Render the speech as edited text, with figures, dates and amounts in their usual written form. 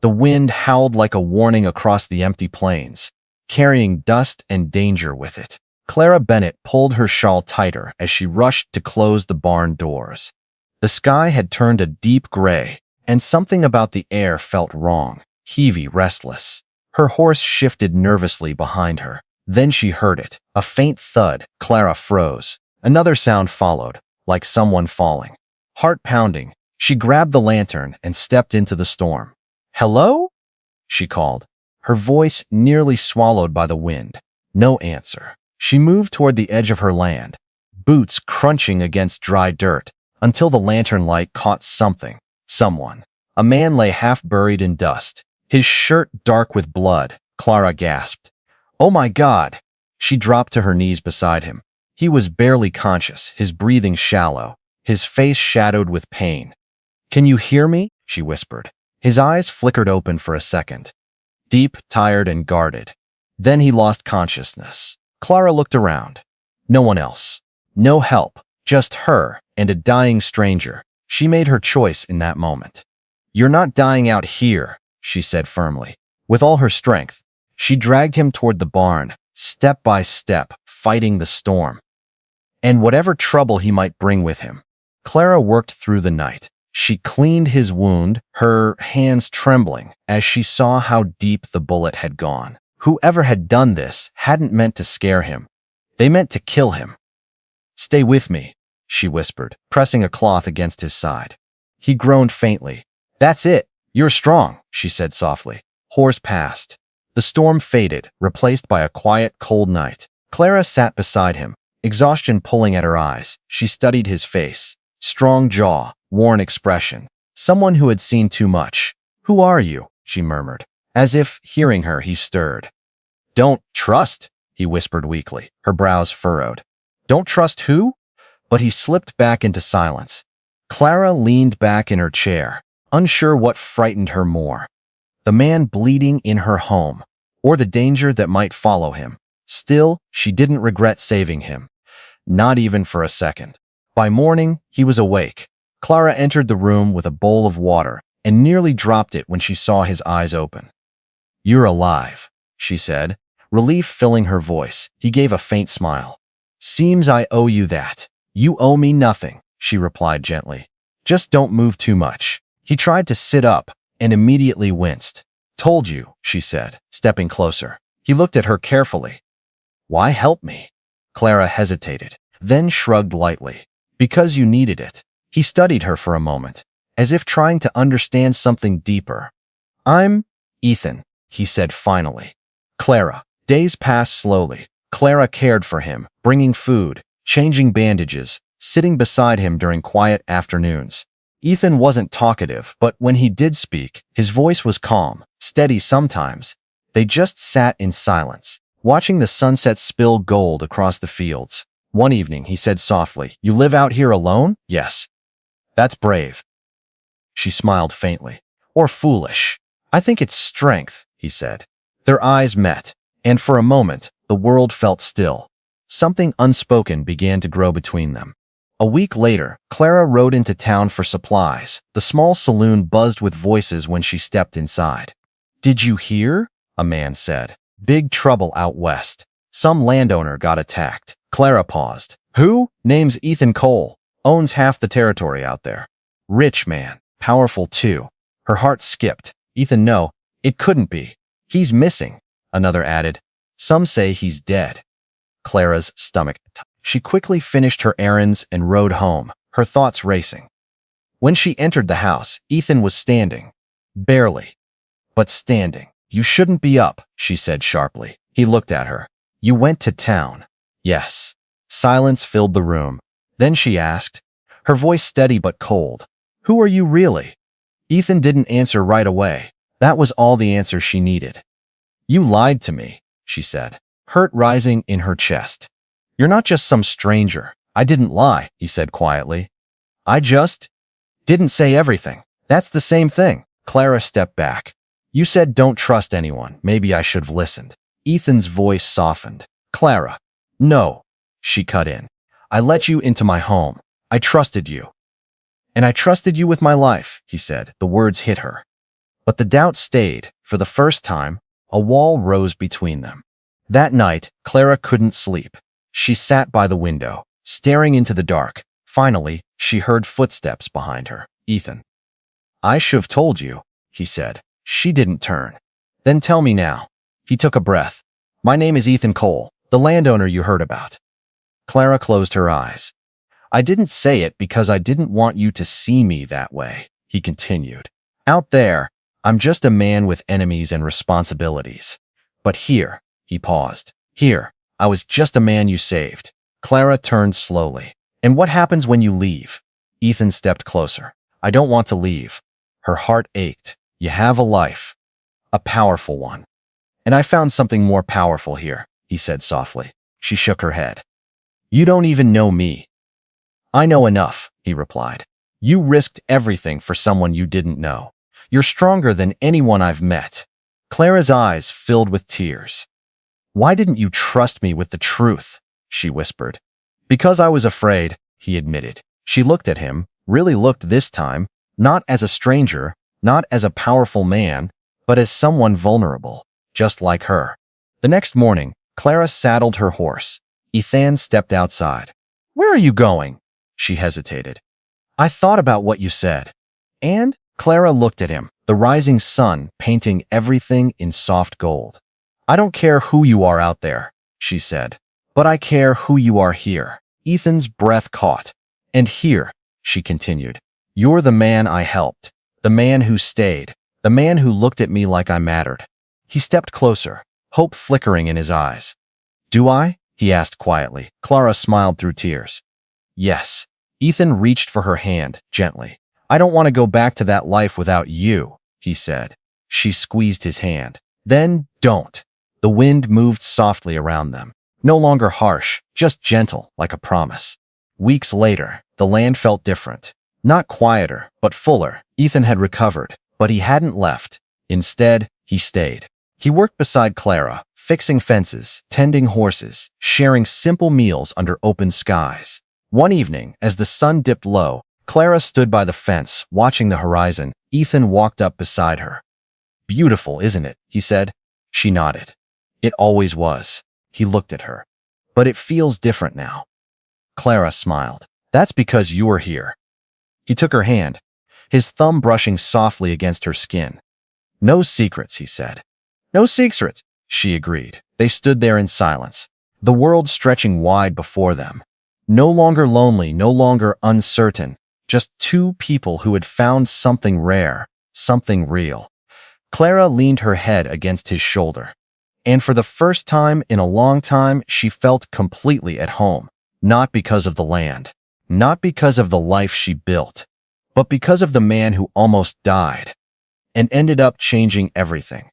The wind howled like a warning across the empty plains, carrying dust and danger with it. Clara Bennett pulled her shawl tighter as she rushed to close the barn doors. The sky had turned a deep gray, and something about the air felt wrong, heavy, restless. Her horse shifted nervously behind her. Then she heard it, a faint thud. Clara froze. Another sound followed, like someone falling. Heart pounding, she grabbed the lantern and stepped into the storm. "Hello?" she called, her voice nearly swallowed by the wind. No answer. She moved toward the edge of her land, boots crunching against dry dirt, until the lantern light caught something, someone. A man lay half buried in dust, his shirt dark with blood. Clara gasped. "Oh my God!" She dropped to her knees beside him. He was barely conscious, his breathing shallow, his face shadowed with pain. "Can you hear me?" she whispered. His eyes flickered open for a second, deep, tired, and guarded. Then he lost consciousness. Clara looked around. No one else. No help. Just her and a dying stranger. She made her choice in that moment. "You're not dying out here," she said firmly. With all her strength, she dragged him toward the barn, step by step, fighting the storm and whatever trouble he might bring with him. Clara worked through the night. She cleaned his wound, her hands trembling as she saw how deep the bullet had gone. Whoever had done this hadn't meant to scare him. They meant to kill him. "Stay with me," she whispered, pressing a cloth against his side. He groaned faintly. "That's it. You're strong," she said softly. Hours passed. The storm faded, replaced by a quiet, cold night. Clara sat beside him, exhaustion pulling at her eyes. She studied his face. Strong jaw, worn expression. Someone who had seen too much. "Who are you?" she murmured. As if hearing her, he stirred. "Don't trust," he whispered weakly, her brows furrowed. "Don't trust who?" But he slipped back into silence. Clara leaned back in her chair, unsure what frightened her more. The man bleeding in her home, or the danger that might follow him. Still, she didn't regret saving him. Not even for a second. By morning, he was awake. Clara entered the room with a bowl of water and nearly dropped it when she saw his eyes open. "You're alive," she said, relief filling her voice. He gave a faint smile. "Seems I owe you that." "You owe me nothing," she replied gently. "Just don't move too much." He tried to sit up and immediately winced. "Told you," she said, stepping closer. He looked at her carefully. "Why help me?" Clara hesitated, then shrugged lightly. "Because you needed it." He studied her for a moment, as if trying to understand something deeper. "I'm Ethan," he said finally. "Clara." Days passed slowly. Clara cared for him, bringing food, changing bandages, sitting beside him during quiet afternoons. Ethan wasn't talkative, but when he did speak, his voice was calm, steady sometimes. They just sat in silence, watching the sunset spill gold across the fields. One evening, he said softly, "You live out here alone?" "Yes." "That's brave." She smiled faintly. "Or foolish." "I think it's strength," he said. Their eyes met, and for a moment, the world felt still. Something unspoken began to grow between them. A week later, Clara rode into town for supplies. The small saloon buzzed with voices when she stepped inside. "Did you hear?" a man said. "Big trouble out west. Some landowner got attacked." Clara paused. "Who?" "Name's Ethan Cole. Owns half the territory out there. Rich man. Powerful too." Her heart skipped. "Ethan, no. It couldn't be. He's missing," another added. "Some say he's dead." Clara's stomach. She quickly finished her errands and rode home, her thoughts racing. When she entered the house, Ethan was standing. Barely, but standing. "You shouldn't be up," she said sharply. He looked at her. "You went to town." "Yes." Silence filled the room. Then she asked, her voice steady but cold, "Who are you really?" Ethan didn't answer right away. That was all the answer she needed. "You lied to me," she said, hurt rising in her chest. "You're not just some stranger." "I didn't lie," he said quietly. "I just didn't say everything." "That's the same thing." Clara stepped back. "You said don't trust anyone. Maybe I should have listened." Ethan's voice softened. "Clara." "No," she cut in. "I let you into my home. I trusted you." "And I trusted you with my life," he said. The words hit her. But the doubt stayed. For the first time, a wall rose between them. That night, Clara couldn't sleep. She sat by the window, staring into the dark. Finally, she heard footsteps behind her. Ethan. I should have told you, he said. She didn't turn. Then tell me now. He took a breath. My name is Ethan Cole, the landowner you heard about. Clara closed her eyes. I didn't say it because I didn't want you to see me that way, he continued. Out there, I'm just a man with enemies and responsibilities. But here, he paused. Here, I was just a man you saved. Clara turned slowly. And what happens when you leave? Ethan stepped closer. I don't want to leave. Her heart ached. You have a life. A powerful one. And I found something more powerful here, he said softly. She shook her head. You don't even know me. I know enough, he replied. You risked everything for someone you didn't know. You're stronger than anyone I've met. Clara's eyes filled with tears. Why didn't you trust me with the truth? She whispered. Because I was afraid, he admitted. She looked at him, really looked this time, not as a stranger, not as a powerful man, but as someone vulnerable, just like her. The next morning, Clara saddled her horse. Ethan stepped outside. Where are you going? She hesitated. I thought about what you said. And? Clara looked at him, the rising sun painting everything in soft gold. I don't care who you are out there, she said, but I care who you are here. Ethan's breath caught. And here, she continued, you're the man I helped, the man who stayed, the man who looked at me like I mattered. He stepped closer, hope flickering in his eyes. Do I? He asked quietly. Clara smiled through tears. Yes. Ethan reached for her hand, gently. I don't want to go back to that life without you, he said. She squeezed his hand. Then don't. The wind moved softly around them. No longer harsh, just gentle, like a promise. Weeks later, the land felt different. Not quieter, but fuller. Ethan had recovered, but he hadn't left. Instead, he stayed. He worked beside Clara, fixing fences, tending horses, sharing simple meals under open skies. One evening, as the sun dipped low, Clara stood by the fence, watching the horizon. Ethan walked up beside her. Beautiful, isn't it? He said. She nodded. It always was. He looked at her. But it feels different now. Clara smiled. That's because you're here. He took her hand, his thumb brushing softly against her skin. No secrets, he said. No secrets, she agreed. They stood there in silence, the world stretching wide before them. No longer lonely, no longer uncertain, just two people who had found something rare, something real. Clara leaned her head against his shoulder. And for the first time in a long time, she felt completely at home. Not because of the land, not because of the life she built, but because of the man who almost died and ended up changing everything.